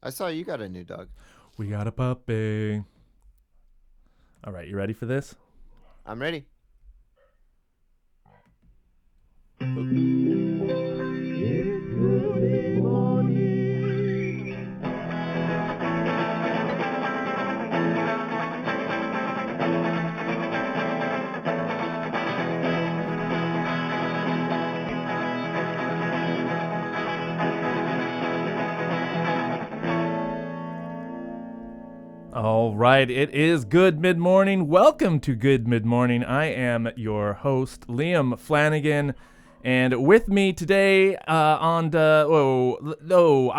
I saw you got a new dog. We got a puppy. All right, you ready for this? I'm ready. All right, it is Good Mid Morning. Welcome to Good Mid Morning. I am your host, Liam Flanagan. And with me today I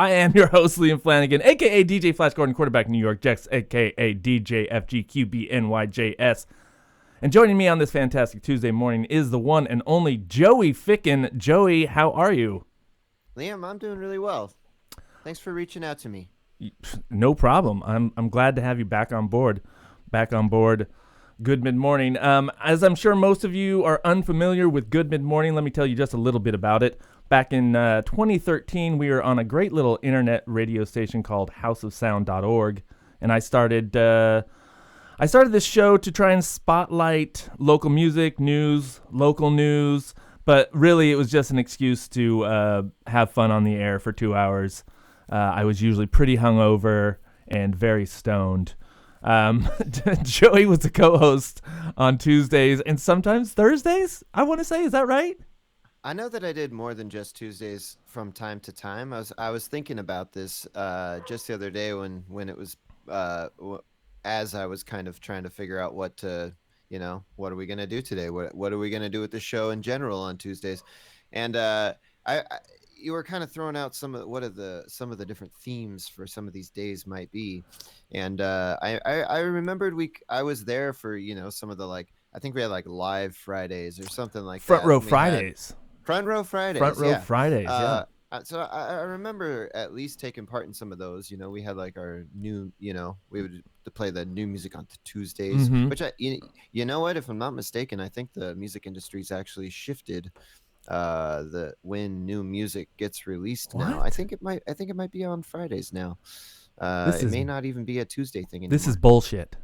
am your host, Liam Flanagan, a.k.a. DJ Flash Gordon, quarterback New York Jets, a.k.a. DJ FGQBNYJS. And joining me on this fantastic Tuesday morning is the one and only Joey Ficken. Joey, how are you? Liam, I'm doing really well. Thanks for reaching out to me. No problem. I'm glad to have you back on board. Good Mid Morning. As I'm sure most of you are unfamiliar with Good Mid Morning, let me tell you just a little bit about it. Back in 2013, we were on a great little internet radio station called houseofsound.org, and I started this show to try and spotlight local music, local news, but really it was just an excuse to have fun on the air for 2 hours. I was usually pretty hungover and very stoned. Joey was the co-host on Tuesdays and sometimes Thursdays, I want to say. Is that right? I know that I did more than just Tuesdays from time to time. I was thinking about this just the other day when it was as I was kind of trying to figure out what are we gonna do today? What are we gonna do with the show in general on Tuesdays? And you were kind of throwing out some of the different themes for some of these days might be, and I remembered I was there for some of the, like, I think we had like live Fridays or something like Front that. Row Fridays. Front Row Fridays. Yeah. So I remember at least taking part in some of those. We had like our new, we would play the new music on Tuesdays, Mhm. which you know what, if I'm not mistaken, I think the music industry's actually shifted when new music gets released now. What? I think it might be on Fridays now. It may not even be a Tuesday thing anymore. This is bullshit.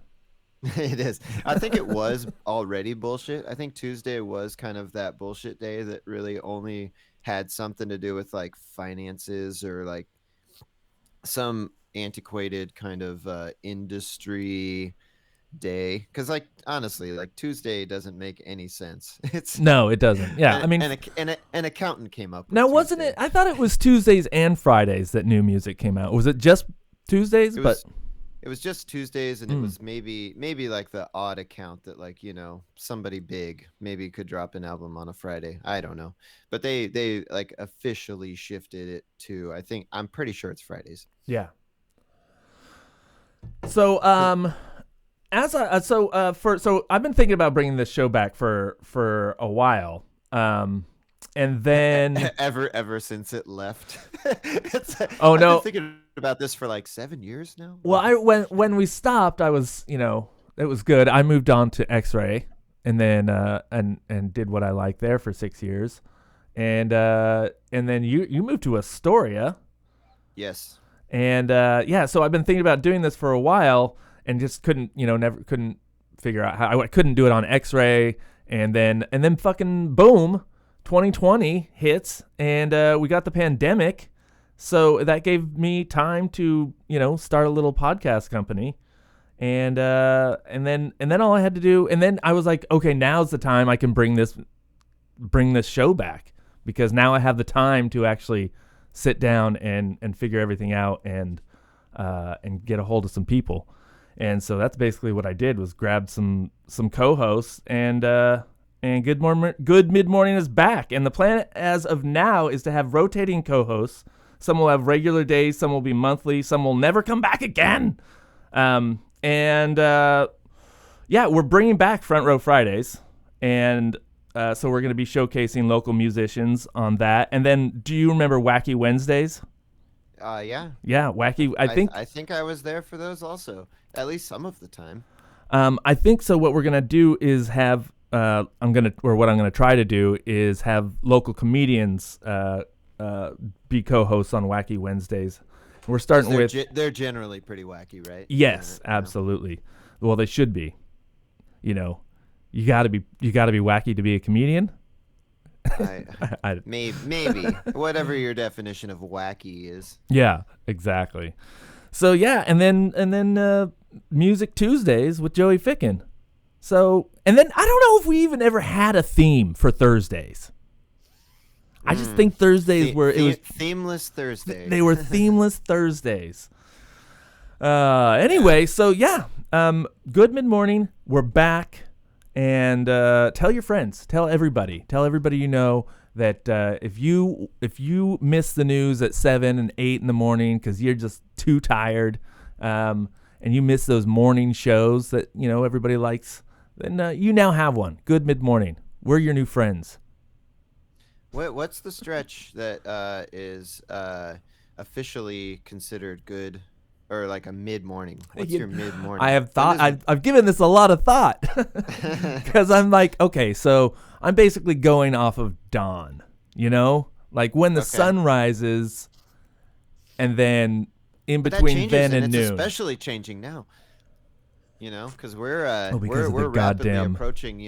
It is. I think it was already bullshit. I think Tuesday was kind of that bullshit day that really only had something to do with like finances or like some antiquated kind of industry day, because like honestly, like Tuesday doesn't make any sense. No, it doesn't. Yeah, an accountant came up with now wasn't Tuesday. it? I thought it was Tuesdays and Fridays that new music came out. Was it just Tuesdays? It was just Tuesdays, and it was maybe like the odd account that, like, somebody big maybe could drop an album on a Friday. I don't know, but they like officially shifted it to, I'm pretty sure it's Fridays. Yeah. So I've been thinking about bringing this show back for a while. And then ever since it left. I've been thinking about this for like 7 years now. Well, when we stopped, I was, it was good. I moved on to X-Ray, and then and did what I liked there for 6 years, and then you moved to Astoria. Yes. And so I've been thinking about doing this for a while, and just couldn't figure out how. I couldn't do it on X-Ray, and then fucking boom, 2020 hits, and we got the pandemic, so that gave me time to start a little podcast company, and then all I had to do, and then I was like, okay, now's the time I can bring this show back, because now I have the time to actually sit down and figure everything out and get a hold of some people. And so that's basically what I did, was grab some co-hosts, and Good Mid Morning is back. And the plan as of now is to have rotating co-hosts. Some will have regular days, some will be monthly, some will never come back again. We're bringing back Front Row Fridays, and so we're going to be showcasing local musicians on that. And then, do you remember Wacky Wednesdays? Yeah. Yeah, Wacky. I think I was there for those also, at least some of the time. I think so. What we're gonna do is have what I'm gonna try to do is have local comedians be co-hosts on Wacky Wednesdays, We're Because starting with they're generally pretty wacky, right? yes, You know. absolutely. Well, they should be. You know, you got to be wacky to be a comedian. I I, maybe whatever your definition of wacky is. yeah, exactly. So yeah, and then Music Tuesdays with Joey Ficken. So and then I don't know if we even ever had a theme for Thursdays. I just Mm. think Thursdays were it was Themeless Thursday. they were themeless Thursdays. Yeah. Anyway, so yeah, good mid morning. We're back, and tell your friends, tell everybody you know that if you miss the news at 7 and 8 in the morning because you're just too tired, and you miss those morning shows that everybody likes, then you now have one. Good mid morning. We're your new friends. What's the stretch that is officially considered good, or like a mid morning? What's your mid I morning? have When thought. does I've given this a lot of thought because I'm like, okay, so I'm basically going off of dawn. Like when the okay? sun rises, and then in But that between changes, then and and it's noon. especially changing now. Because we're Oh, because of the we're rapidly goddamn. approaching.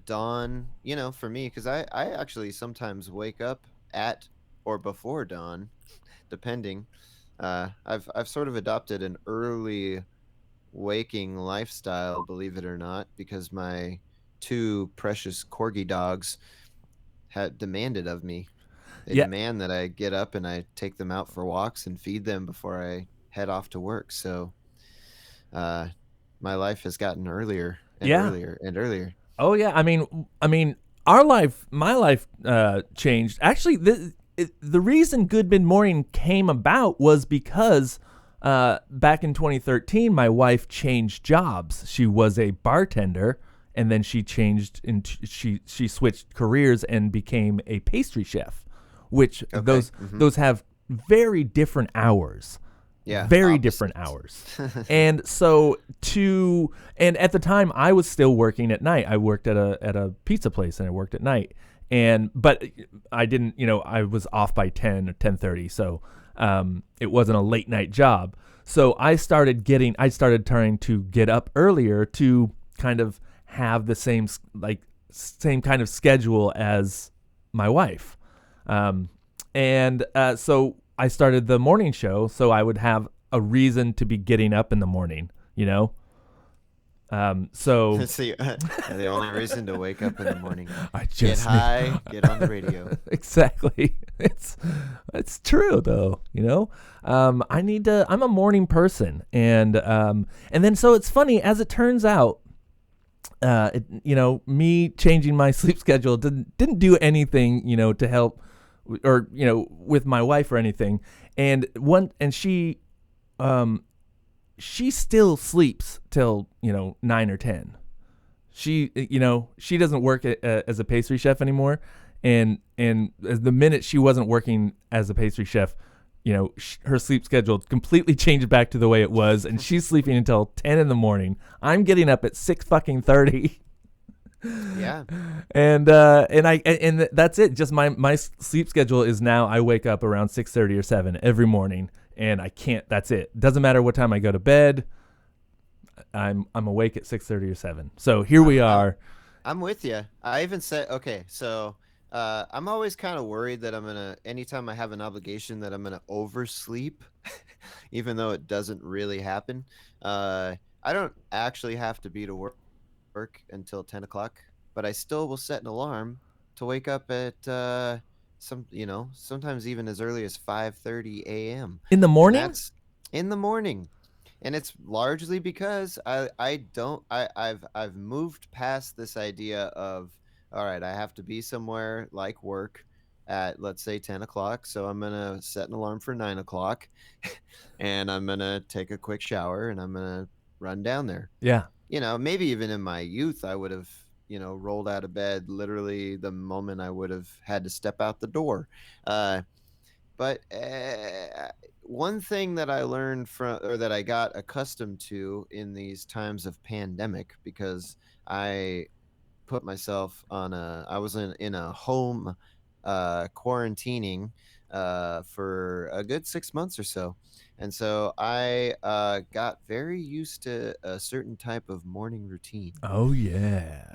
Dawn. For me, because I actually sometimes wake up at or before dawn, depending. I've sort of adopted an early waking lifestyle, believe it or not, because my two precious corgi dogs had demanded of me. They Yeah, demand that I get up and I take them out for walks and feed them before I head off to work. So, uh, my life has gotten earlier and yeah. earlier and earlier. Oh yeah. I mean, my life changed. Actually, the reason Good Mid Morning came about was because back in 2013, my wife changed jobs. She was a bartender, and then she changed into she switched careers and became a pastry chef, which Okay. those have very different hours, Yeah. very different Opposites. hours. And so and at the time I was still working at night. I worked at a pizza place and I worked at night. But I didn't, I was off by 10 or 10:30, so it wasn't a late night job. So I started trying to get up earlier to kind of have the same kind of schedule as my wife. So I started the morning show so I would have a reason to be getting up in the morning, you know? So That's the only reason to wake up in the morning. I Get just high, get on the radio. exactly. It's true though, you know. I'm a morning person, and then so it's funny as it turns out. Me changing my sleep schedule didn't do anything, to help, or with my wife or anything. And she still sleeps till 9 or 10. She doesn't work as a pastry chef anymore, and the minute she wasn't working as a pastry chef, her sleep schedule completely changed back to the way it was, and she's sleeping until 10 in the morning. I'm getting up at 6 fucking 30. Yeah. And that's it. Just my sleep schedule is now I wake up around 6:30 or 7 every morning, and I can't. That's it. Doesn't matter what time I go to bed. I'm awake at 6:30 or 7. So here we I'm are. I'm with you. I even said, okay, so I'm always kind of worried that anytime I have an obligation, that I'm gonna oversleep, even though it doesn't really happen. I don't actually have to be to work until 10 o'clock, but I still will set an alarm to wake up at sometimes even as early as 5:30 a.m. In the And morning? that's in the morning. And it's largely because I've moved past this idea of, all right, I have to be somewhere like work at, let's say, 10 o'clock, so I'm gonna set an alarm for 9 o'clock, and I'm gonna take a quick shower and I'm gonna run down there. Yeah. Maybe even in my youth, I would have, rolled out of bed literally the moment I would have had to step out the door. Uh, but one thing that I learned from, or that I got accustomed to in these times of pandemic, because I I was in a home quarantining for a good 6 months or so. And so I got very used to a certain type of morning routine. Oh yeah.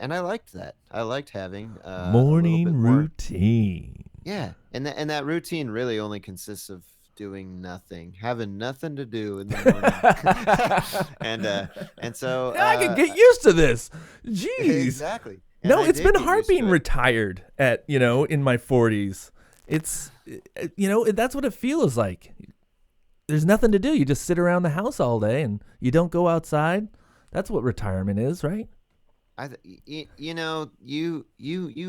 And I liked that. I liked having a little Morning bit more. routine. Yeah, and that routine really only consists of doing nothing, having nothing to do in the morning, and uh, and so I could get used to this. Jeez. exactly, and No, I it's did been get hard used being to it. retired at, in my 40s. It's, that's what it feels like. There's nothing to do. You just sit around the house all day and you don't go outside. That's what retirement is, right? You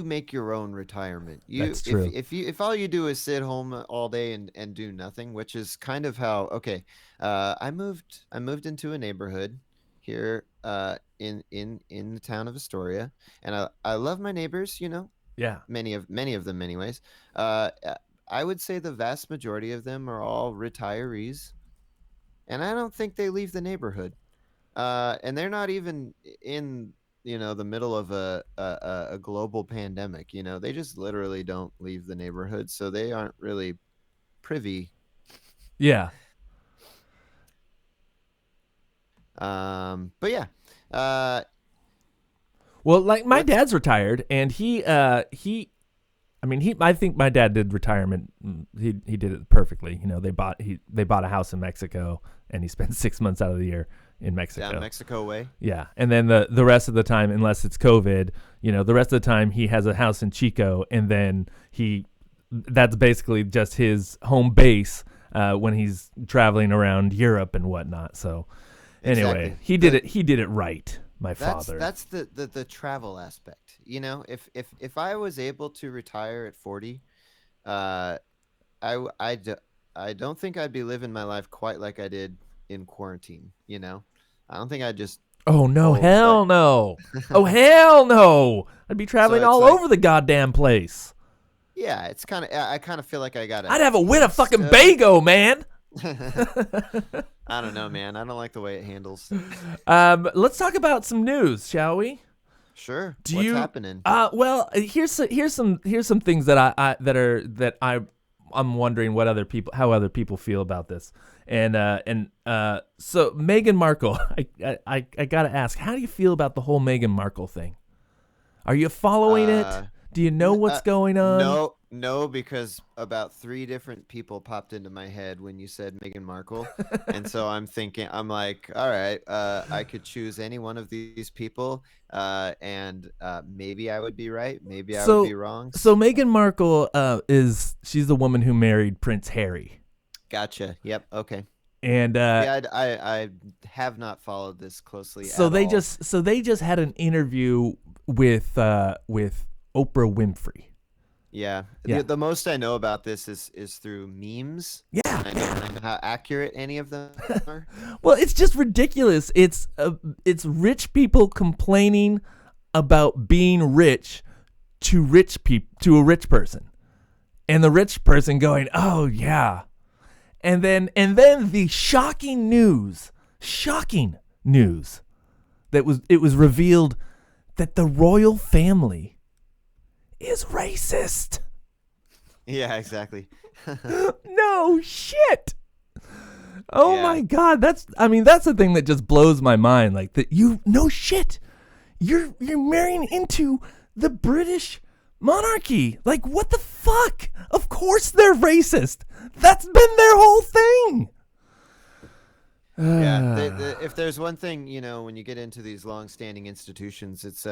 make your own retirement. You That's if true. if you if all you do is sit home all day and do nothing, which is kind of how. Okay, I moved into a neighborhood here in the town of Astoria, and I love my neighbors. Yeah. Many of them anyways. Uh, uh, I would say the vast majority of them are all retirees, and I don't think they leave the neighborhood. And they're not even in the middle of a global pandemic. They just literally don't leave the neighborhood, so they aren't really privy. Yeah. But yeah, uh, Well, like my what's dad's retired, and I think my dad did retirement. He did it perfectly. They bought a house in Mexico, and he spent 6 months out of the year in down Mexico. Mexico way? Yeah, and then the rest of the time, unless it's COVID, the rest of the time he has a house in Chico, and then that's basically just his home base when he's traveling around Europe and whatnot. So anyway, Exactly. he did The it. He did it right. My That's father. that's the travel aspect. If I was able to retire at 40, uh, I don't think I'd be living my life quite like I did in quarantine. I don't think I'd just Oh no, pull like hell no. Oh hell no. I'd be so traveling it's all like over the goddamn place. yeah, it's kind of I kind of feel like I got a I'd have a win a taste fucking of it. bago, man. I don't know, man. I don't like the way it handles. Let's talk about some news, shall we? Sure. Do What's you happening? well, here's some things that I'm wondering how other people feel about this. So Meghan Markle, I got to ask, how do you feel about the whole Meghan Markle thing? Are you following it? Uh Do you know what's going on? no, no, because about three different people popped into my head when you said Meghan Markle, and so I'm like, all right, I could choose any one of these people, and maybe I would be right, maybe I would be So wrong. so Meghan Markle she's the woman who married Prince Harry. Gotcha. Yep. Okay. And See, I have not followed this closely so at they all. just so they just had an interview with Oprah Winfrey. Yeah. The Yeah. the most I know about this is through memes, Yeah. and I don't know how accurate any of them are. Well, it's just ridiculous. It's rich people complaining about being rich to a rich person. And the rich person going, "Oh yeah." And then the shocking news that it was revealed that the royal family is racist. Yeah, exactly. No shit. Oh Yeah. my god, that's the thing that just blows my mind. Like that no shit. You're marrying into the British monarchy. Like what the fuck? Of course they're racist. That's been their whole thing. Yeah. If there's one thing, when you get into these long-standing institutions, it's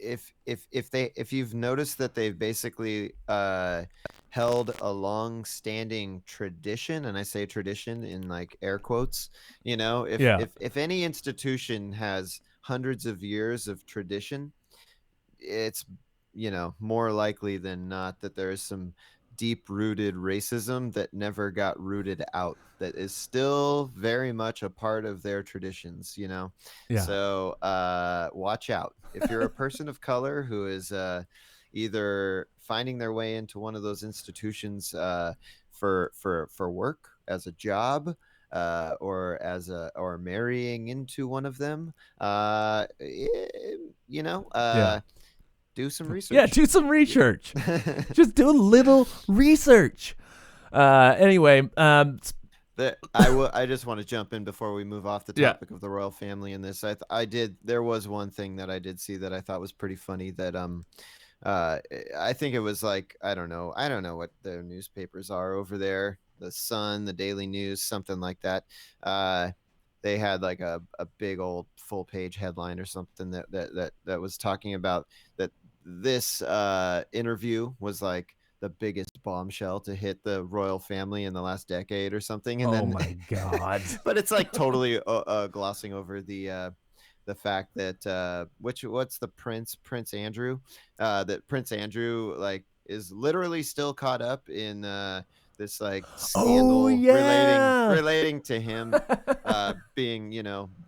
if you've noticed that they've basically held a long-standing tradition, and I say tradition in like air quotes, if Yeah. if if any institution has hundreds of years of tradition, it's more likely than not that there is some deep rooted racism that never got rooted out, that is still very much a part of their traditions. Yeah. So watch out if you're a person of color who is either finding their way into one of those institutions for work as a job, or marrying into one of them. You know Yeah. Do some Yeah, research. do some research. Just do a little research. Anyway, I just want to jump in before we move off the yeah. topic of the royal family in this. I did. There was one thing that I did see that I thought was pretty funny. That uh, I think it was like I don't know what the newspapers are over there. The Sun, the Daily News, something like that. Uh, they had like a big old full page headline or something that was talking about that this interview was like the biggest bombshell to hit the royal family in the last decade or something, and Oh then my God. but it's like totally glossing over the fact that what's the Prince Andrew, that Prince Andrew like is literally still caught up in this like Oh scandal yeah. relating to him being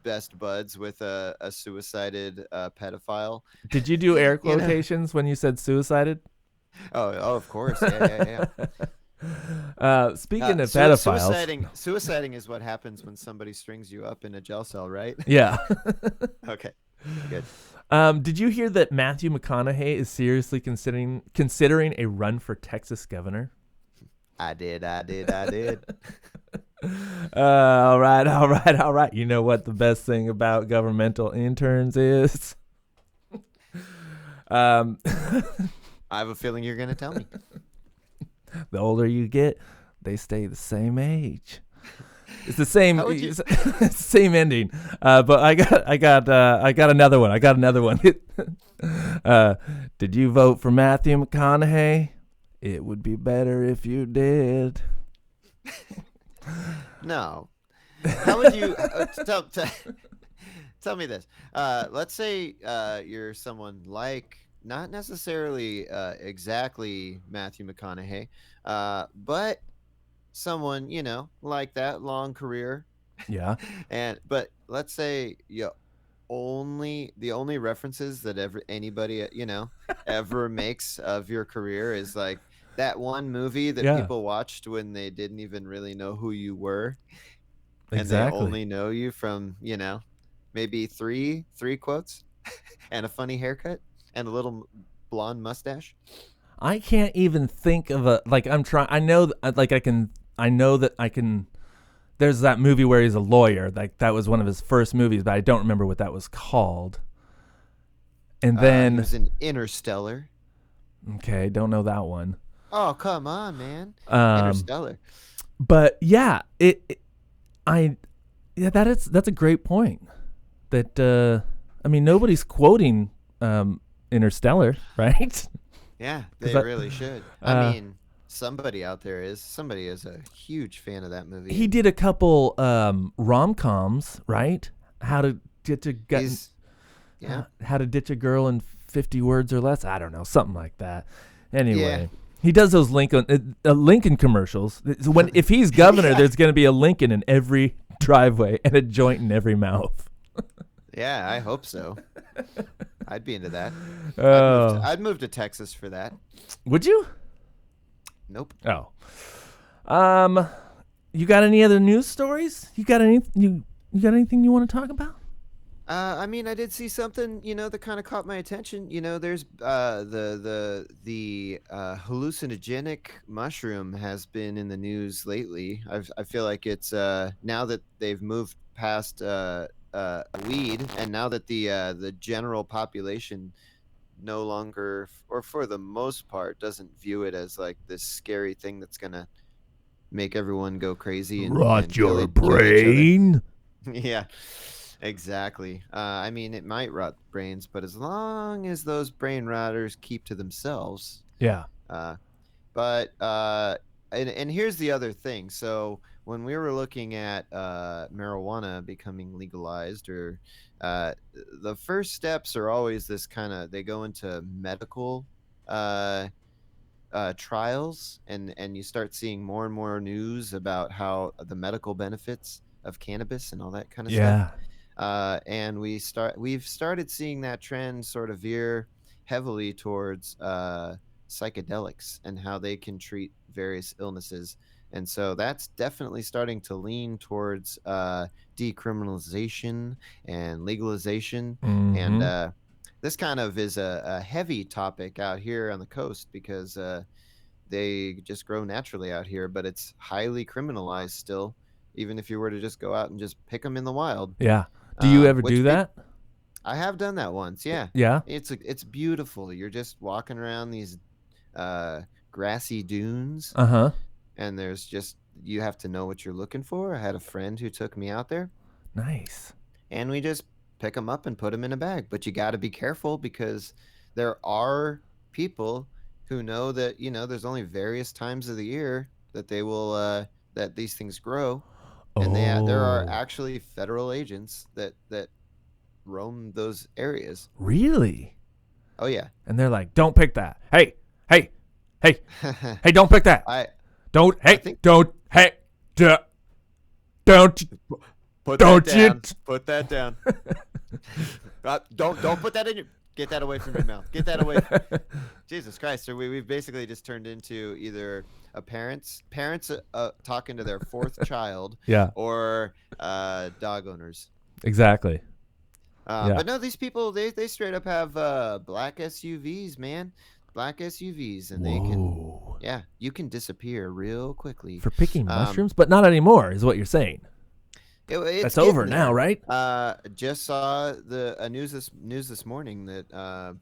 best buds with a suicided pedophile. Did you do air you know quotations when you said suicided? oh of course, yeah. Speaking of pedophiles, Suiciding is what happens when somebody strings you up in a jail cell, right? yeah. Okay, good. Did you hear that Mathew McConaughey is seriously considering a run for Texas governor? I did. All right. You know what the best thing about governmental interns is? Um, I have a feeling you're going to tell me. the older you get, they stay the same age. It's the same. It's the same ending. But I got another one. Did you vote for Mathew McConaughey? It would be better if you did. No. How would you tell me this? Let's say you're someone like not necessarily exactly Mathew McConaughey, but someone like that long career. Yeah. But let's say the only references that anybody ever makes of your career is like that one movie that people watched when they didn't even really know who you were, and they Exactly. only know you from maybe three quotes and a funny haircut and a little blonde mustache. I can't even think of a like. I'm trying. I know. Like I can. I know that I can. There's that movie where he's a lawyer. Like that was one of his first movies, but I don't remember what that was called. And then he was in Interstellar. Okay, don't know that one. Oh, come on, man. Interstellar. But yeah, that's a great point. That I mean, nobody's quoting Interstellar, right? Yeah, they really should. I mean, somebody out there is. Somebody is a huge fan of that movie. He did a couple rom-coms, right? How to ditch a girl in 50 words or less. I don't know, something like that. Anyway, he does those Lincoln commercials. If he's governor, there's going to be a Lincoln in every driveway and a joint in every mouth. Yeah, I hope so. I'd be into that. I'd move to Texas for that. Would you? Nope. Oh. You got any other news stories? You got anything you want to talk about? I mean, I did see something, that kind of caught my attention. There's the hallucinogenic mushroom has been in the news lately. I feel like it's now that they've moved past weed, and now that the general population no longer, or for the most part, doesn't view it as like this scary thing that's gonna make everyone go crazy and rot your kill brain. Yeah. Exactly. I mean, it might rot brains, but as long as those brain rotters keep to themselves. Yeah. And here's the other thing. So when we were looking at marijuana becoming legalized, or the first steps are always this they go into medical trials, and you start seeing more and more news about how the medical benefits of cannabis and all that kind of stuff. And we've started seeing that trend sort of veer heavily towards psychedelics and how they can treat various illnesses. And so that's definitely starting to lean towards decriminalization and legalization. Mm-hmm. And this kind of is a heavy topic out here on the coast because they just grow naturally out here, but it's highly criminalized still, even if you were to just go out and just pick them in the wild. Yeah. Do you ever Which do that? I have done that once. Yeah, Yeah. it's beautiful. You're just walking around these grassy dunes, Uh-huh. and there's just you have to know what you're looking for. I had a friend who took me out there, Nice. and we just pick them up and put them in a bag. But you got to be careful because there are people who know that there's only various times of the year that they will that these things grow, and there are Oh. actually federal agents that roam those areas. Really? Oh yeah. And they're like, "Don't pick that. Hey. Hey. Hey. Hey, don't pick that. I Don't. I Hey. think Don't. Hey. Don't. put Don't that you down. Put that down. Don't put that in your. Get that away from your mouth. Get that away. Jesus Christ! So we've basically just turned into either a parents talking to their fourth child, Yeah. or dog owners. Exactly. Yeah. But no, these people they straight up have black SUVs, man. Black SUVs, and they can Whoa. you can disappear real quickly. For picking Um, mushrooms, but not anymore, is what you're saying. It's That's over getting now, there. right? Just saw the news this morning that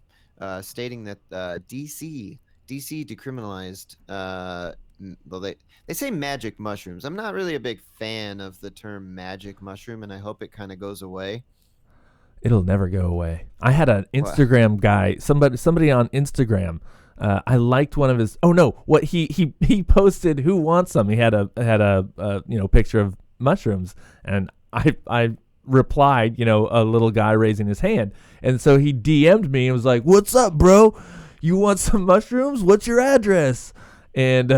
stating that DC decriminalized. Well, they say magic mushrooms. I'm not really a big fan of the term magic mushroom, and I hope it kind of goes away. It'll never go away. I had an What? Instagram guy, somebody on Instagram. I liked one of his. Oh no, what he posted. Who wants some? He had a picture of mushrooms, and I replied, a little guy raising his hand, and so he DM'd me and was like, "What's up, bro? You want some mushrooms? What's your address?" And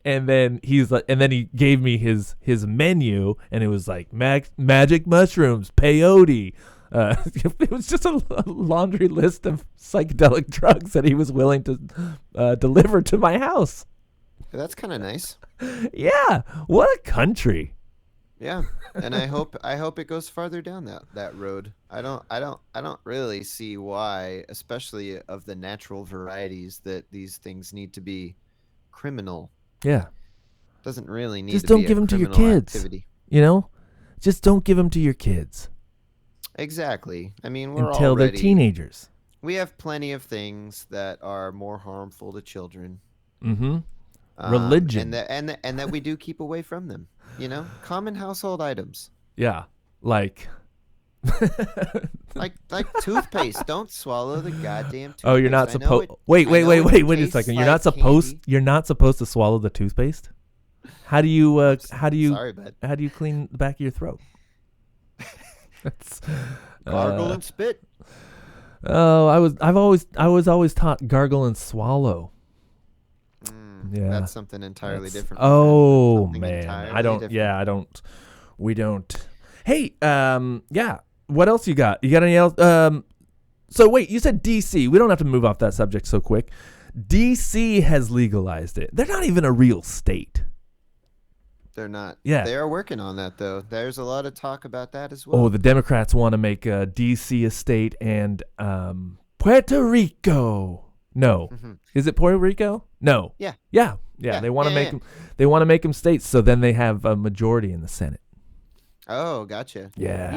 and then he's like, and then he gave me his menu, and it was like magic mushrooms, peyote. It was just a laundry list of psychedelic drugs that he was willing to deliver to my house. That's kind of nice. Yeah, what a country. Yeah, and I hope it goes farther down that road. I don't really see why, especially of the natural varieties, that these things need to be criminal. Yeah, Doesn't really need just to don't be give a them to your criminal kids. activity. Just don't give them to your kids Exactly. I mean, we're until they're already teenagers. we have plenty of things that are more harmful to children. Mm-hmm. um, Religion. and that we do keep away from them. Common household items Yeah, like. like toothpaste. Don't swallow the goddamn toothpaste. Oh, you're not I know supposed. it- Wait I know it a tastes second. like candy. You're not supposed to swallow the toothpaste. How do you? Sorry, bud. How do you clean the back of your throat? That's, Gargle and spit. Oh, I was always taught gargle and swallow. Yeah. That's something entirely different. Oh Something man, entirely I don't. different. Yeah, I don't. We don't. Hey, yeah. What else you got? You got any else? So wait, you said DC. We don't have to move off that subject so quick. DC has legalized it. They're not even a real state. They're not. Yeah. They are working on that though. There's a lot of talk about that as well. Oh, the Democrats want to make DC a state and Puerto Rico. No, is it Puerto Rico? No. Yeah. Yeah. They want to make them. They want to make them states, so then they have a majority in the Senate. Oh, gotcha. Yeah.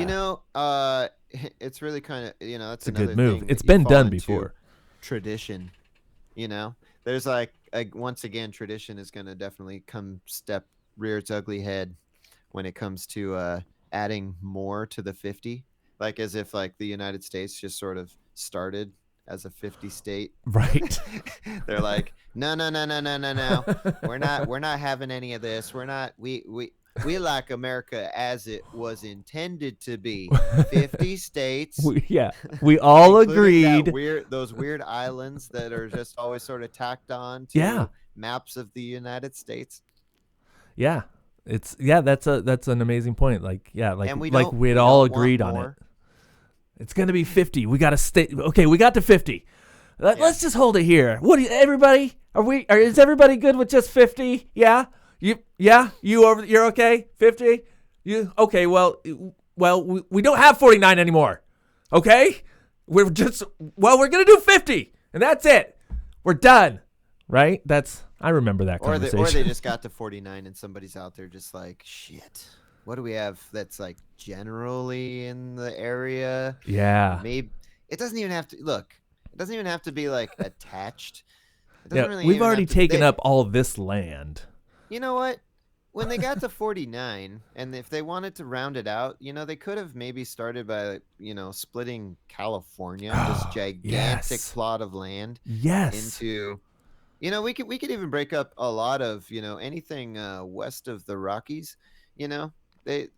It's really kind of that's It's a another good move. thing It's that you been fall done into before. Tradition. There's once again, tradition is going to definitely rear its ugly head when it comes to adding more to the 50, like as if like the United States just sort of started as a 50 state. Right. They're like, no. We're not having any of this. We like America as it was intended to be. 50 states. We all including that agreed. those weird islands that are just always sort of tacked on to maps of the United States. Yeah. That's an amazing point. And we'd all agreed on it. It's going to be 50. We got to stay. Okay, we got to 50. Let's just hold it here. What do you, everybody? Is everybody good with just 50? Yeah? You're okay? 50? Okay, well we don't have 49 anymore. Okay? We're going to do 50 and that's it. We're done. Right? I remember that conversation. Or they just got to 49 and somebody's out there just like, shit, what do we have that's like generally in the area? Yeah. Maybe it doesn't even have to look. It doesn't even have to be like attached. It doesn't Yeah, really we've even already have to, taken up all this land. You know what? When they got to 49, and if they wanted to round it out, they could have maybe started by, splitting California, this gigantic plot of land, into, we could even break up a lot of, anything west of the Rockies. It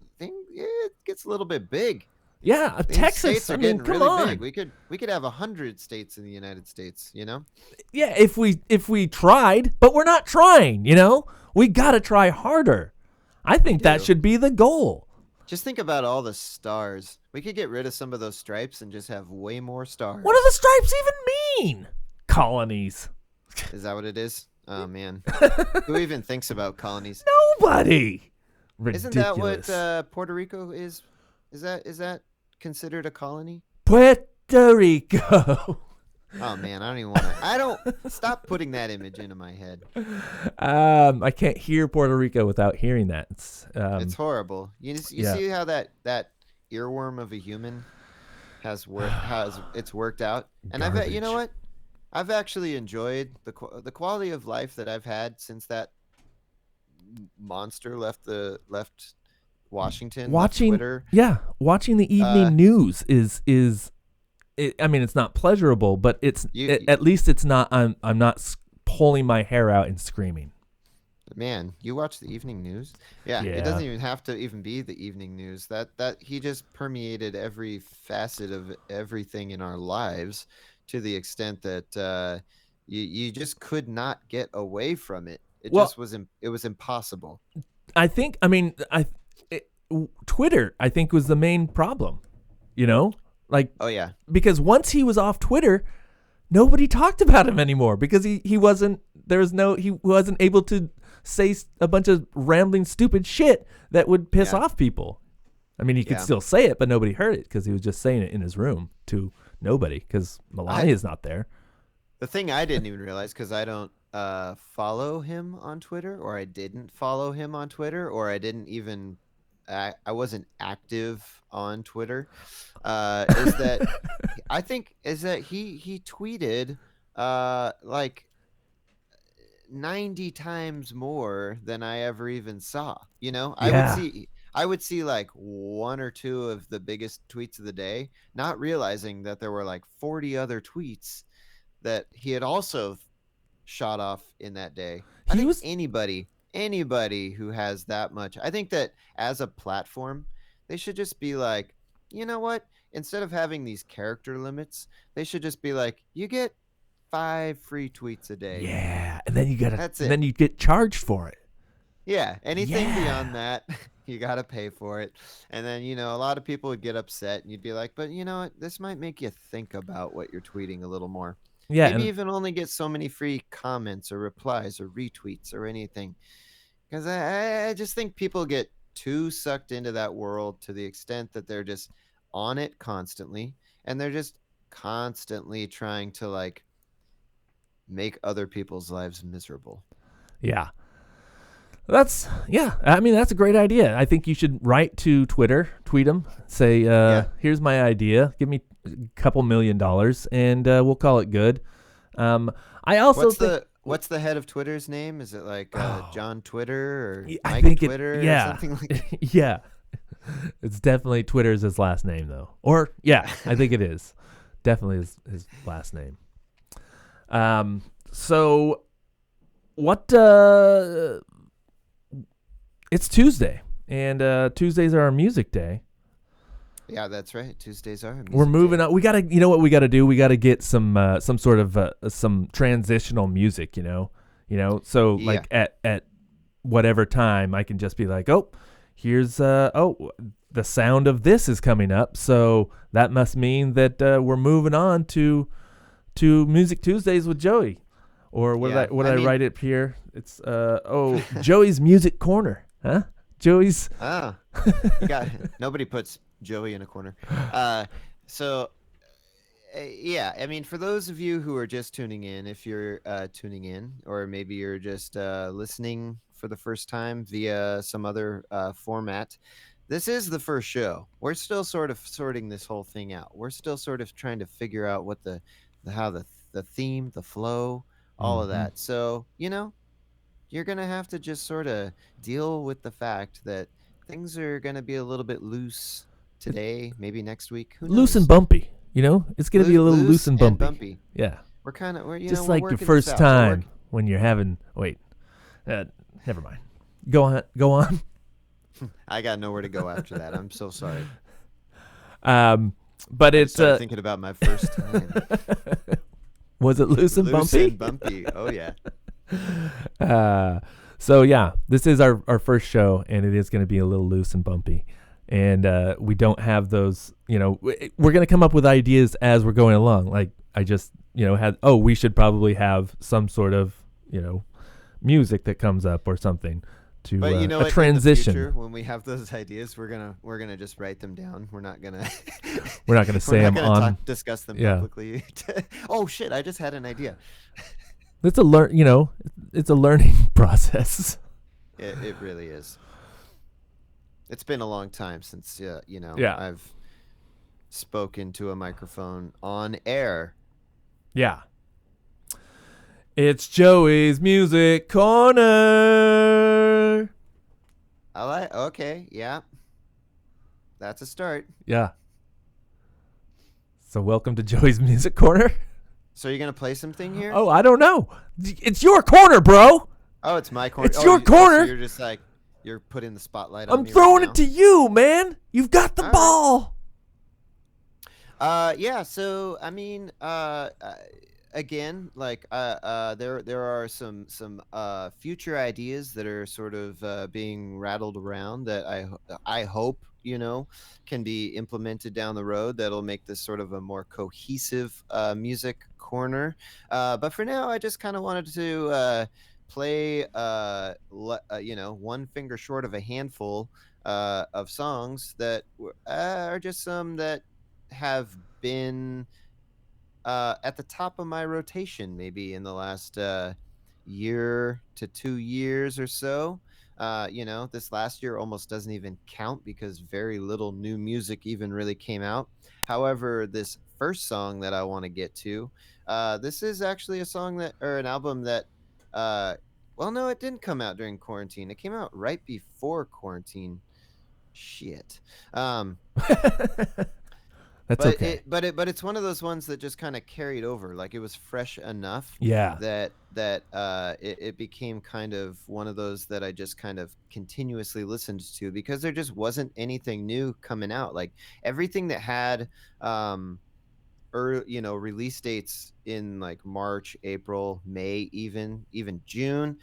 gets a little bit big. Yeah, These Texas. states are getting come really on. big. We could have 100 states in the United States. Yeah, if we tried, but we're not trying. We gotta try harder. I think that should be the goal. Just think about all the stars. We could get rid of some of those stripes and just have way more stars. What do the stripes even mean? Colonies. Is that what it is? Oh man, who even thinks about colonies? Nobody. Ridiculous. Isn't that what Puerto Rico is? Is that considered a colony? Puerto Rico. Oh man, I don't even want to. I don't stop putting that image into my head. I can't hear Puerto Rico without hearing that. It's horrible. You see how that earworm of a human has worked out, and Garbage. you know what? I've actually enjoyed the quality of life that I've had since that monster left Washington. Watching Twitter. Yeah, watching the evening news is it's not pleasurable, but at least it's not. I'm not pulling my hair out and screaming. Man, you watch the evening news? Yeah, it doesn't even have to even be the evening news. That he just permeated every facet of everything in our lives to the extent that you just could not get away from it. It was impossible. I think. Twitter, I think, was the main problem. Oh yeah, because once he was off Twitter, nobody talked about him anymore because he wasn't able to say a bunch of rambling stupid shit that would piss off people. He could still say it, but nobody heard it because he was just saying it in his room to nobody because Melania's not there. The thing I didn't even realize, because I don't follow him on Twitter, or I didn't follow him on Twitter, or I didn't even I wasn't active on Twitter, is that he tweeted like 90 times more than I ever even saw. I would see like one or two of the biggest tweets of the day, not realizing that there were like 40 other tweets that he had also shot off in that day. I think anybody who has that much, I think that as a platform, they should just be like, you know what? Instead of having these character limits, they should just be like, you get 5 free tweets a day. Yeah, and then then you get charged for it. Yeah, anything beyond that, you got to pay for it. And then, a lot of people would get upset and you'd be like, but you know what? This might make you think about what you're tweeting a little more. Yeah, maybe even only get so many free comments or replies or retweets or anything. Because I just think people get too sucked into that world to the extent that they're just on it constantly. And they're just constantly trying to like make other people's lives miserable. Yeah. That's a great idea. I think you should write to Twitter, tweet them, say, here's my idea. Give me a couple $1 million and we'll call it good. I also what's the head of Twitter's name? Is it like John Twitter or I Mike think Twitter or something like that? Yeah. It's definitely Twitter's his last name though. Or I think it is. Definitely his last name. So what it's Tuesday and Tuesdays are our music day. Yeah, that's right. Tuesdays are. We're moving on. We gotta, what we gotta do? We gotta get some sort of some transitional music. So like at whatever time, I can just be like, oh, here's the sound of this is coming up. So that must mean that we're moving on to Music Tuesdays with Joey, or what did I write it here? It's Joey's Music Corner, huh? Joey's. Nobody puts Joey in a corner. So Yeah, I mean, for those of you who are just tuning in, if you're tuning in, or maybe you're just listening for the first time via some other format, this is the first show. We're still sort of sorting this whole thing out. We're still sort of trying to figure out what the how the theme, the flow, all of Mm-hmm. that. So, you're gonna have to just sort of deal with the fact that things are gonna be a little bit loose today, maybe next week. Who Loose and knows? bumpy. It's gonna be a little loose Loose and and bumpy. bumpy. Yeah, just We're like your working this first out. We're time working. when you're having. Wait, uh, never mind. Go on. Go on. I got nowhere to go after that. I'm so sorry. Um, but I just it's started thinking about my first time. was it loose and Loose bumpy? and bumpy. Oh yeah. Uh, so yeah, this is our first show, and it is going to be a little loose and bumpy. And we don't have those. We're going to come up with ideas as we're going along. Like I just had. Oh, we should probably have some sort of music that comes up or something to But you know a what? transition. In the future, when we have those ideas, we're gonna just write them down. We're not gonna We're not going to say we're not them gonna on. discuss them Yeah. publicly. Oh shit! I just had an idea. It's it's a learning process. It really is. It's been a long time since Yeah. I've spoken to a microphone on air. Yeah. It's Joey's Music Corner. Okay, yeah, that's a start. Yeah. So welcome to Joey's Music Corner. So you're gonna play something here? Oh, I don't know. It's your corner, bro. Oh, it's my corner. It's your corner. So you're just like you're putting the spotlight on I'm me throwing right it to you, man. You've got the All right. ball. Yeah. So I mean, again, like there are some future ideas that are sort of being rattled around that I hope can be implemented down the road that'll make this sort of a more cohesive music corner. But for now, I just kind of wanted to play one finger short of a handful of songs that are just some that have been at the top of my rotation, maybe in the last year to 2 years or so. This last year almost doesn't even count because very little new music even really came out. However, this first song that I want to get to, this is actually a song or an album that, well, no, it didn't come out during quarantine. It came out right before quarantine. Shit. That's okay. But it's one of those ones that just kind of carried over. Like it was fresh enough Yeah. that it became kind of one of those that I just kind of continuously listened to because there just wasn't anything new coming out. Like everything that had release dates in like March, April, May, even June,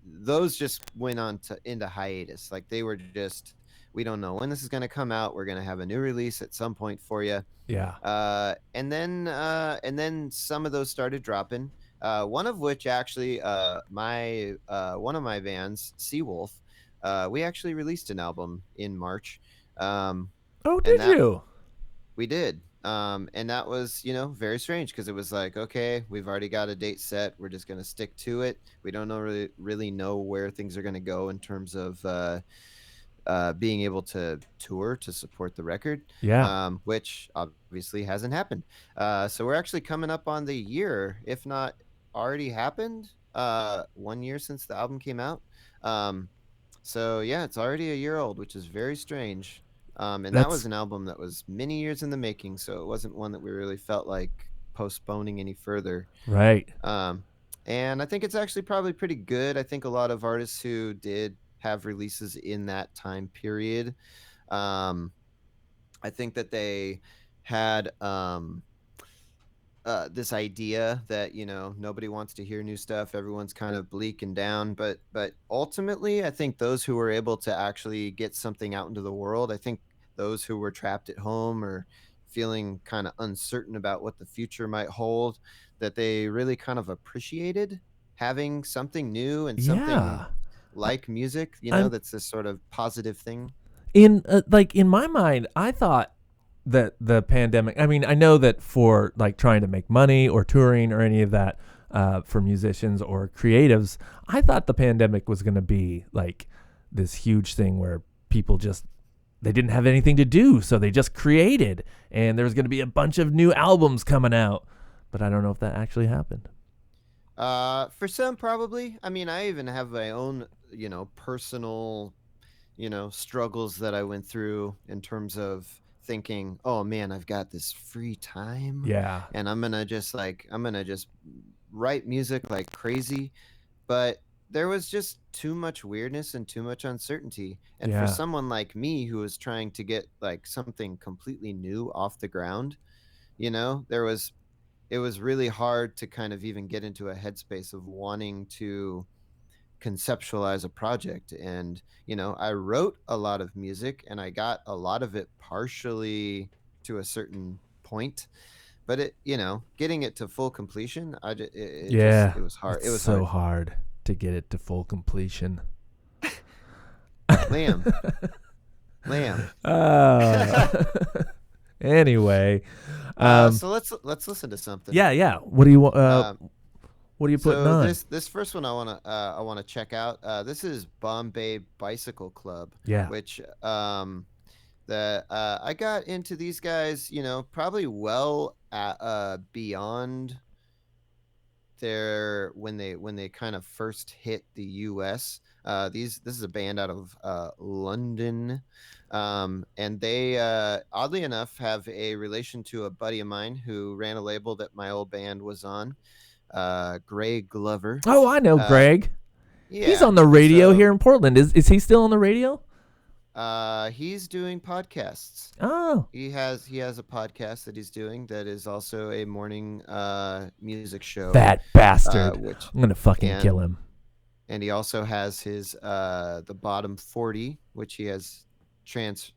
those just went on into hiatus. Like they were just, we don't know when this is going to come out. We're going to have a new release at some point for you. Yeah. And then some of those started dropping. One of which actually, my one of my bands, Seawolf, we actually released an album in March. Oh, and did that you? we did. And that was, very strange because it was like, okay, we've already got a date set. We're just going to stick to it. We don't really know where things are going to go in terms of being able to tour to support the record, Yeah. which obviously hasn't happened. So we're actually coming up on the year, if not already happened, 1 year since the album came out. So yeah, it's already a year old, which is very strange. And that was That's an album that was many years in the making, so it wasn't one that we really felt like postponing any further. right. And I think it's actually probably pretty good. I think a lot of artists who did have releases in that time period, I think that they had this idea that nobody wants to hear new stuff. Everyone's kind of bleak and down, but ultimately, I think those who were able to actually get something out into the world, I think those who were trapped at home or feeling kind of uncertain about what the future might hold, that they really kind of appreciated having something new and something Yeah. like music, I'm that's this sort of positive thing. in my mind, I thought that the pandemic. I mean, I know that for like trying to make money or touring or any of that, for musicians or creatives, I thought the pandemic was going to be like this huge thing where people just they didn't have anything to do, so they just created, and there was going to be a bunch of new albums coming out. But I don't know if that actually happened. For some, probably. I mean, I even have my own, personal, struggles that I went through in terms of thinking, oh man, I've got this free time Yeah. and I'm gonna just write music like crazy. But there was just too much weirdness and too much uncertainty. And for Yeah. someone like me who was trying to get like something completely new off the ground, there was it was really hard to kind of even get into a headspace of wanting to conceptualize a project. And I wrote a lot of music and I got a lot of it partially to a certain point, but getting it to full completion, Yeah. it was hard. It's It was so hard. hard to get it to full completion. Liam. Liam. Anyway, So let's listen to something. yeah. What do you want? um What are you putting so on? this first one I want to check out. This is Bombay Bicycle Club, Yeah. which that I got into these guys, probably well beyond their when they kind of first hit the US. This is a band out of London, and they oddly enough have a relation to a buddy of mine who ran a label that my old band was on, Gray Glover. Oh, I know Uh, Greg. He's yeah, on the radio so here in Portland. Is he still on the radio? he's doing podcasts. Oh, He has a podcast that he's doing that is also a morning music show, that bastard! which I'm gonna fucking and kill him. and he also has his the Bottom 40, which he has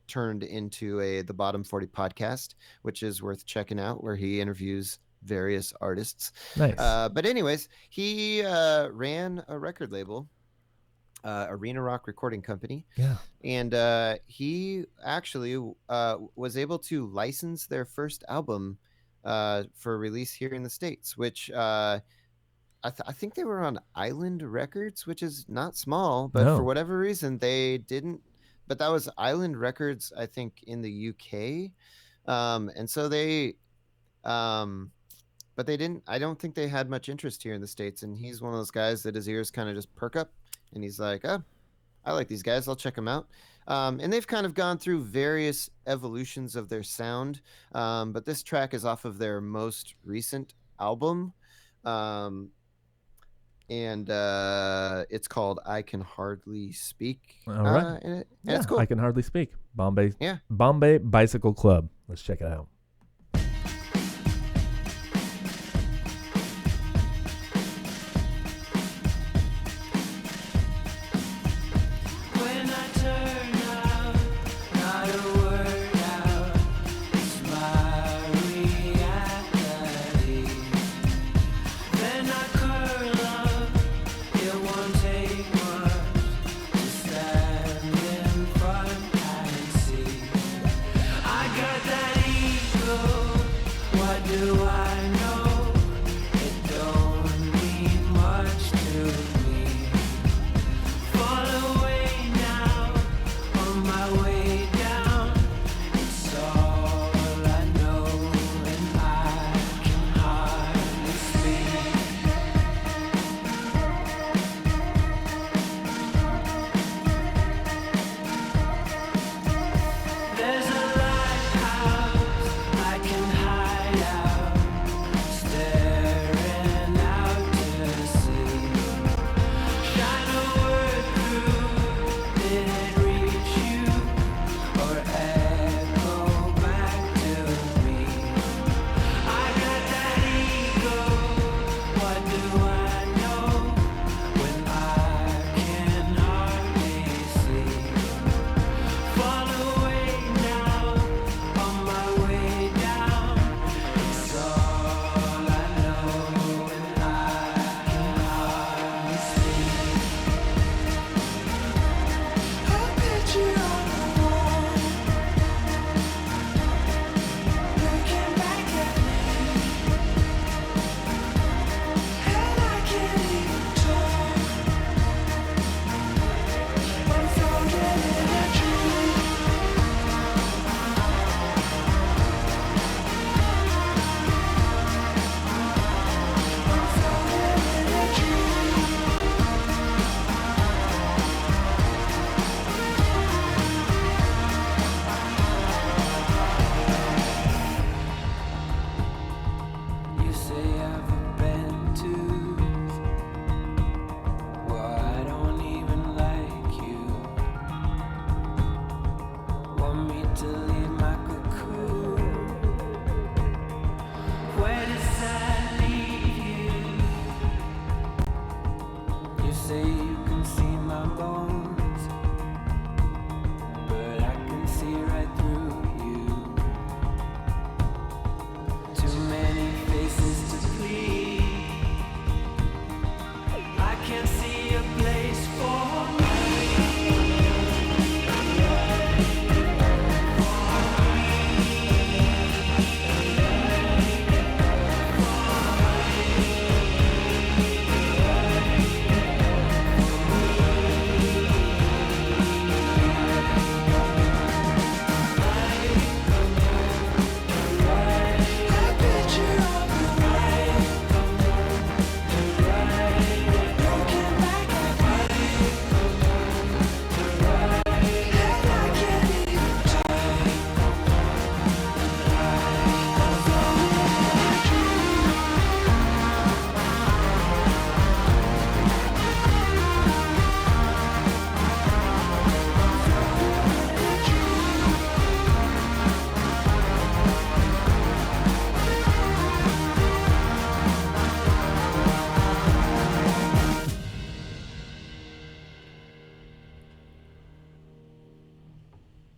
turned into the Bottom 40 podcast, which is worth checking out, where he interviews various artists. Nice. But anyways, he ran a record label, Arena Rock Recording Company, Yeah. and he actually was able to license their first album for release here in the States, which I think they were on Island Records, which is not small, but for No. whatever reason they didn't. But that was Island Records, I think, in the UK, and so but they didn't. I don't think they had much interest here in the States. And he's one of those guys that his ears kind of just perk up, and he's like, "Oh, I like these guys. I'll check them out." And they've kind of gone through various evolutions of their sound, but this track is off of their most recent album. Um, and it's called "I Can Hardly Speak," All right. and Yeah, it's cool. I can hardly speak. Yeah. Bombay Bicycle Club. Let's check it out. When I turn out, not a word out, it's my reality. Then I curl up, it won't take much to stand in front and see. I got that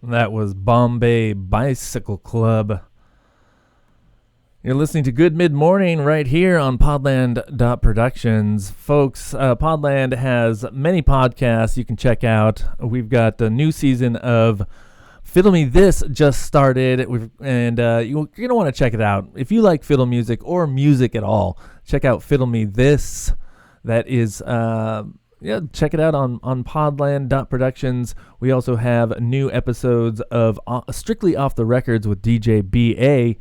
That was Bombay Bicycle Club. You're listening to Good Mid Morning right here on Podland.Productions. Folks, Podland has many podcasts you can check out. We've got a new season of Fiddle Me This just started, you're going to want to check it out. If you like fiddle music or music at all, check out Fiddle Me This. That is, check it out on Podland.Productions. We also have new episodes of Strictly Off the Records with DJ BA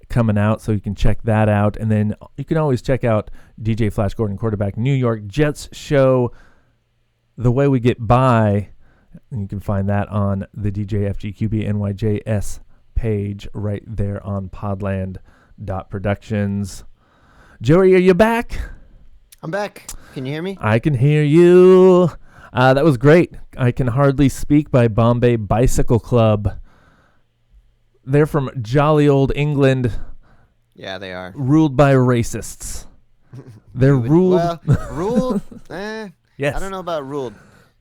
coming out, so you can check that out. And then you can always check out DJ Flash Gordon, quarterback, New York Jets show, The Way We Get By. And you can find that on the DJ FGQB NYJS page right there on Podland.Productions. Joey, are you back? I'm back. Can you hear me? I can hear you. That was great. I Can Hardly Speak by Bombay Bicycle Club. They're from jolly old England. Yeah, they are. Ruled by racists. They're ruled. Well, ruled? Yes. I don't know about ruled.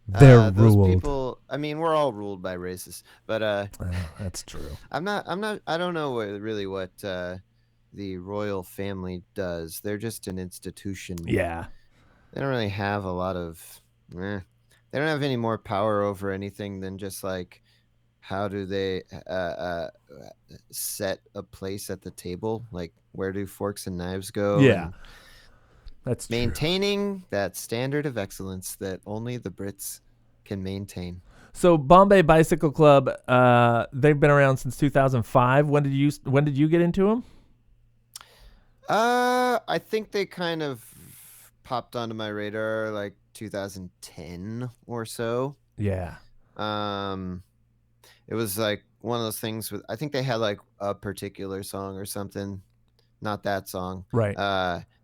They're those ruled. people, I mean, we're all ruled by racists, but that's true. I don't know what the royal family does. They're just an institution. Yeah. They don't really have a lot of, they don't have any more power over anything than just like, how do they set a place at the table? Like, where do forks and knives go? Yeah. And That's true. maintaining that standard of excellence that only the Brits can maintain. So Bombay Bicycle Club, they've been around since 2005. When did you get into them? I think they kind of popped onto my radar like 2010 or so. Yeah. It was like one of those things with, I think they had like a particular song or something, not that song. Right.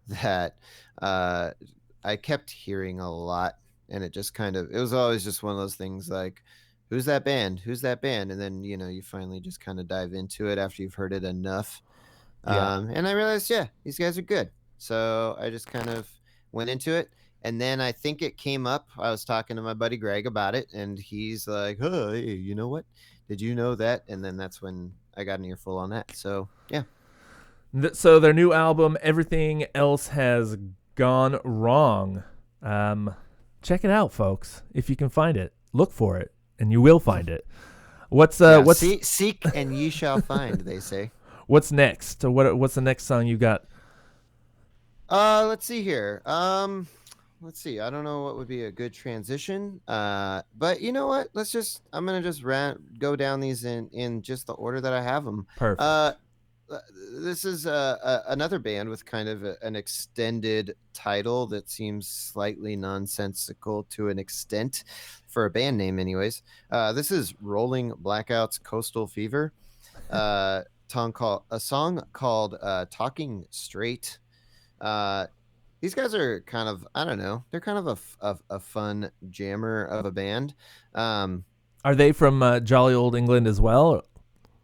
That I kept hearing a lot, and it just kind of, it was always just one of those things like, who's that band? Who's that band? And then, you finally just kind of dive into it after you've heard it enough. Yeah. And I realized, these guys are good. So I just kind of went into it. And then I think it came up. I was talking to my buddy Greg about it, and he's like, oh, hey, you know what? Did you know that? And then that's when I got an earful on that. So, yeah. So their new album, Everything Else Has Gone Wrong. Check it out, folks. If you can find it, look for it, and you will find it. What's seek and ye shall find, they say. What's next? So what's the next song you got? Let's see here. Let's see. I don't know what would be a good transition. But you know what? I'm gonna just go down these in just the order that I have them. Perfect. This is another band with kind of an extended title that seems slightly nonsensical to an extent for a band name anyways. This is Rolling Blackouts Coastal Fever. A song called Talking Straight. These guys are kind of, I don't know, they're kind of a fun jammer of a band. Are they from jolly old England as well?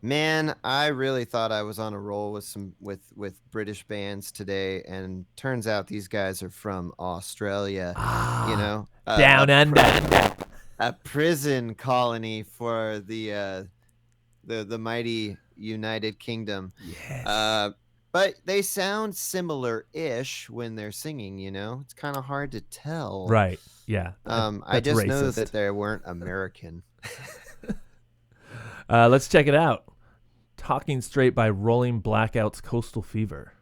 Man, I really thought I was on a roll with British bands today, and turns out these guys are from Australia. Down under. A prison colony for the mighty United Kingdom. Yes. But they sound similar-ish when they're singing. It's kind of hard to tell. Right. Yeah. I just racist. know that they weren't American. Let's check it out. Talking Straight by Rolling Blackouts Coastal Fever.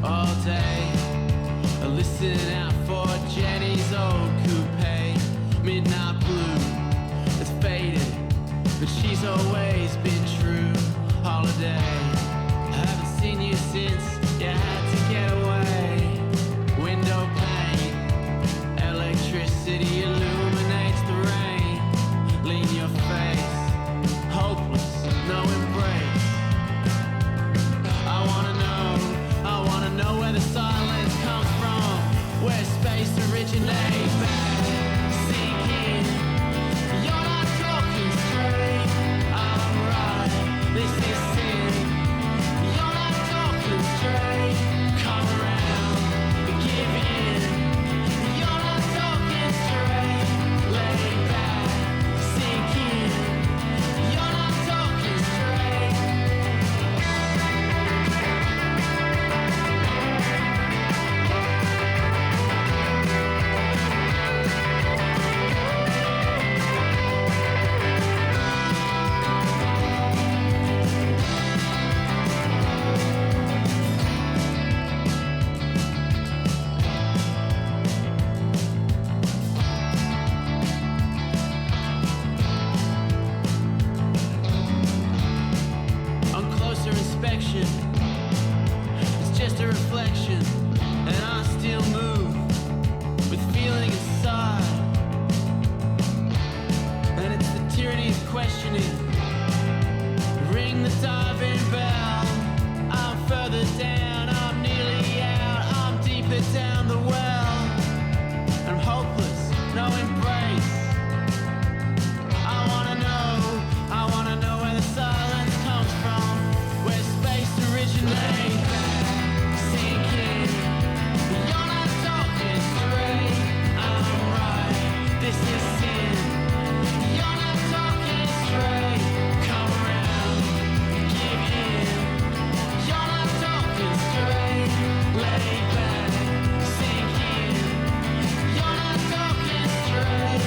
All day, listen out for Jenny's old coupe. Midnight blue, it's faded, but she's always been true. Holiday, I haven't seen you since you had to get away. Window pane, electricity illuminates the rain. Lean your face, hopeless, no embrace. I wanna know where the silence comes from, where space it down the well. I'm hopeless, no embrace. I wanna know where the silence comes from, where space originates. Sinking, you're not talking straight. I'm right, this is sin. You're not talking straight. Come around, give in. You're not talking straight. Lay back, sink in. You're not talking straight.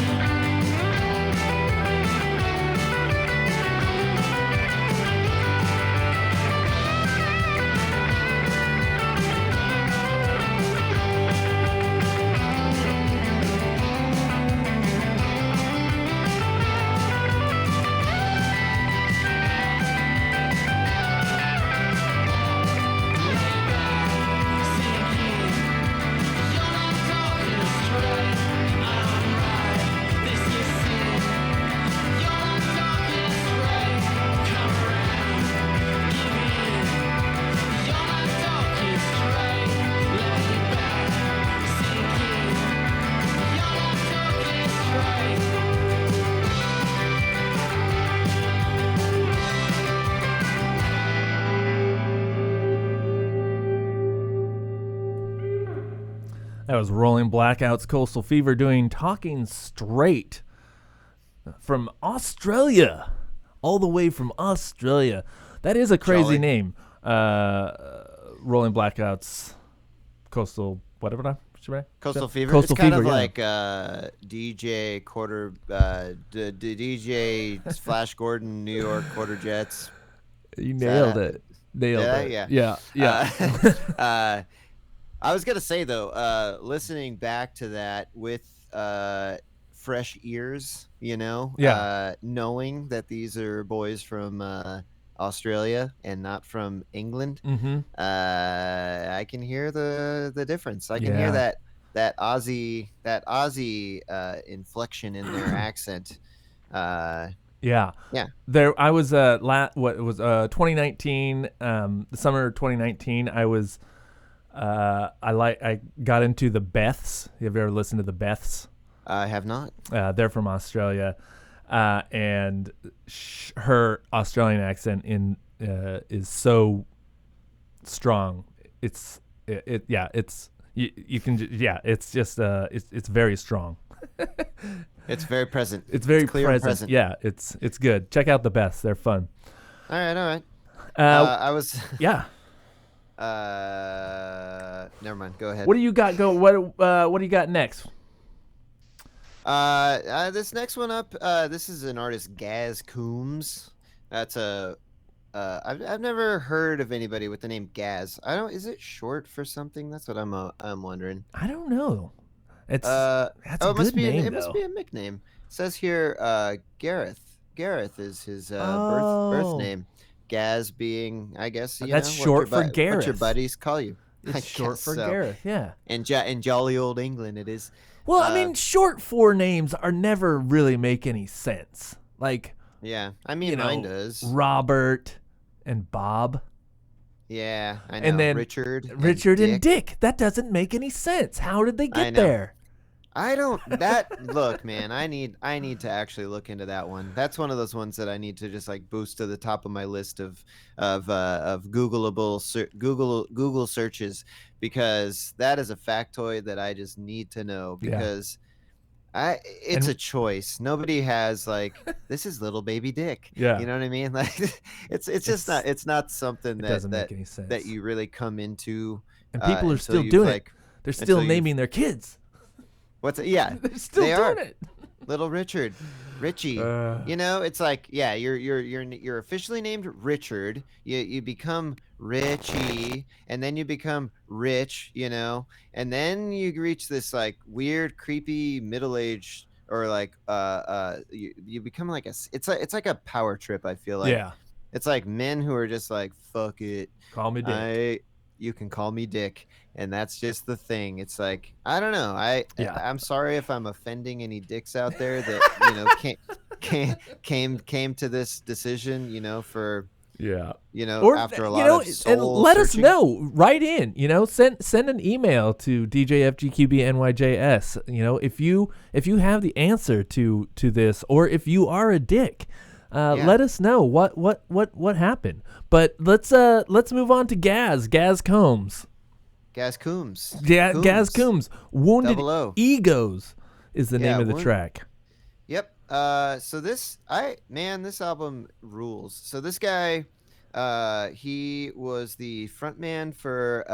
That was Rolling Blackouts, Coastal Fever doing Talking Straight from Australia, all the way from Australia. That is a crazy Jolly. name. Rolling Blackouts, Coastal, whatever. Coastal Fever. Coastal it's kind Fever, of yeah. like DJ DJ Flash Gordon, New York Quarter Jets. You nailed it. Nailed Yeah, it. yeah. Yeah. I was gonna say though, listening back to that with fresh ears, knowing that these are boys from Australia and not from England, Mm-hmm. I can hear the difference. I can hear Yeah. that Aussie inflection in their accent. Yeah. Yeah. There, I was 2019, the summer of 2019. I was, I got into the Beths. Have you ever listened to the Beths? I have not. They're from Australia, and her Australian accent is so strong. It's very strong. It's very present. It's very clear present. and present. Yeah, it's good. Check out the Beths. They're fun. All right. I was. Yeah. Never mind. Go ahead. What do you got? What do you got next? This next one up. This is an artist, Gaz Coombs. That's I've never heard of anybody with the name Gaz. Is it short for something? That's what I'm wondering. I don't know. It's that's a it must good be name, it must though. be a nickname. It says here, Gareth. Gareth is his birth Oh. name. Gaz being, I guess, That's what short your for Gareth. What your buddies call you. I It's short guess for so. Gareth. Yeah. In jolly old England, it is. Well, I mean, short for names are never really make any sense. Like, Yeah, I mean, mine does. Robert and Bob. Yeah, I know. And then Richard and Dick. That doesn't make any sense. How did they get know. there? I don't. Look, man. I need to actually look into that one. That's one of those ones that I need to just like boost to the top of my list of Googleable Google searches, because that is a factoid that I just need to know, because it's a choice. Nobody has like, this is little baby Dick. Yeah. You know what I mean? Like it's not something It that doesn't make any sense. that you really come into. And people are until still you've, doing like, it. They're still until you've- naming their kids. What's it? Yeah, They're still they doing are. it. Little Richard, Richie. It's like, yeah, you're officially named Richard. You become Richie, and then you become Rich. And then you reach this like weird, creepy middle age, or like you become like it's like a power trip. I feel like it's like men who are just like, fuck it, Call me Dick. You can call me Dick, and that's just the thing. It's like, I don't know. I'm sorry if I'm offending any dicks out there that came to this decision. For Yeah. After a lot of and soul let us searching. know. Write in. Send an email to DJFGQBNYJS. If you have the answer to this, or if you are a dick, let us know what happened. But let's move on to Gaz Combs. Gaz Coombs. Gaz Coombs. Wounded Double O. Egos is the name of the track. Yep. So this album rules. So this guy, he was the frontman for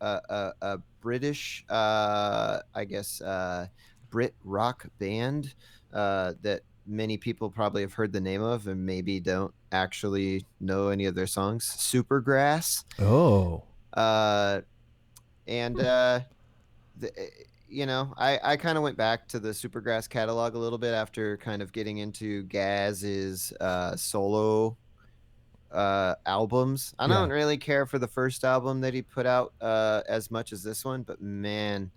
a British, I guess, Brit rock band that many people probably have heard the name of and maybe don't actually know any of their songs. Supergrass. Oh. And I kind of went back to the Supergrass catalog a little bit after kind of getting into Gaz's solo albums. I don't really care for the first album that he put out as much as this one, but man,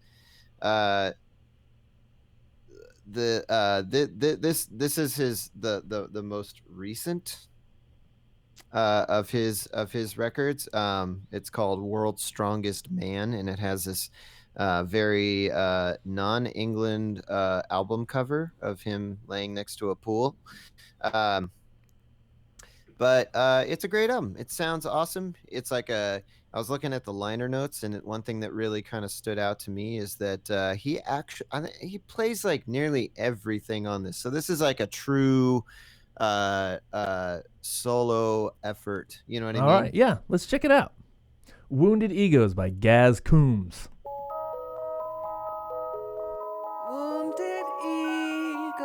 this is the most recent of his records. It's called World's Strongest Man, and it has this very non-England album cover of him laying next to a pool. But it's a great album. It sounds awesome. It's like I was looking at the liner notes, and one thing that really kind of stood out to me is that he plays like nearly everything on this. So this is like a true solo effort. You know what I mean? All right, yeah, let's check it out. Wounded Egos by Gaz Coombs. Wounded egos,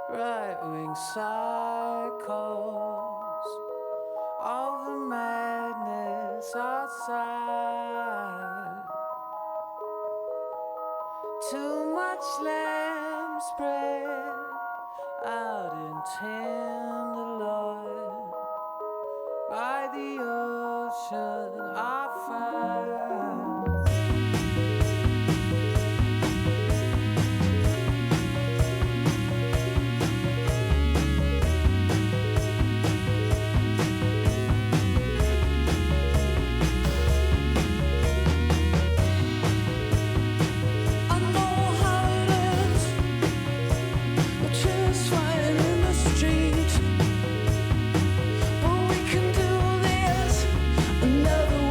right-wing cycles, all the madness outside. Too much lamb spread out in tenderloin by the ocean I found. Another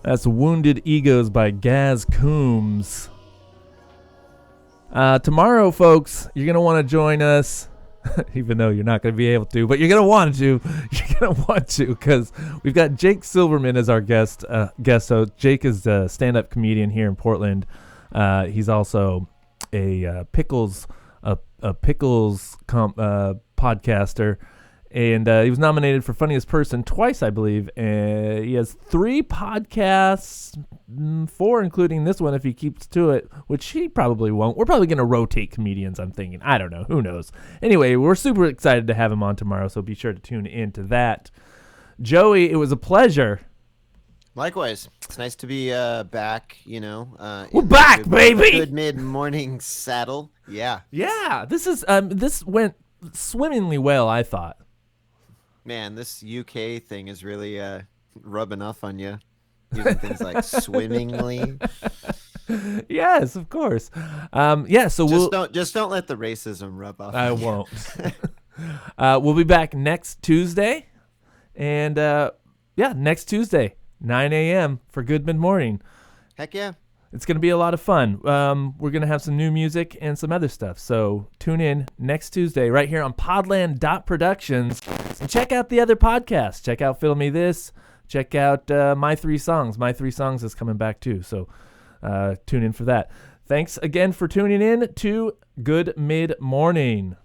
That's Wounded Egos by Gaz Coombs. Tomorrow, folks, you're going to want to join us, even though you're not going to be able to, but you're going to want to. You're going to want to, because we've got Jake Silverman as our guest host. Jake is a stand-up comedian here in Portland. He's also a pickles podcaster. And he was nominated for Funniest Person twice, I believe. He has 3 podcasts, 4 including this one if he keeps to it, which he probably won't. We're probably going to rotate comedians, I'm thinking. I don't know. Who knows? Anyway, we're super excited to have him on tomorrow, so be sure to tune in to that. Joey, it was a pleasure. Likewise. It's nice to be back, We're back, baby! Good mid-morning saddle. Yeah. Yeah, this went swimmingly well, I thought. Man, this UK thing is really rubbing off on you. Using things like swimmingly. Yes, of course. Yeah, so don't let the racism rub off. I won't. We'll be back next Tuesday, and next Tuesday, 9 a.m. for Good Mid Morning. Heck yeah. It's going to be a lot of fun. We're going to have some new music and some other stuff. So tune in next Tuesday right here on Podland.Productions. And check out the other podcasts. Check out Fiddle Me This. Check out My 3 Songs. My 3 Songs is coming back too. So tune in for that. Thanks again for tuning in to Good Mid Morning.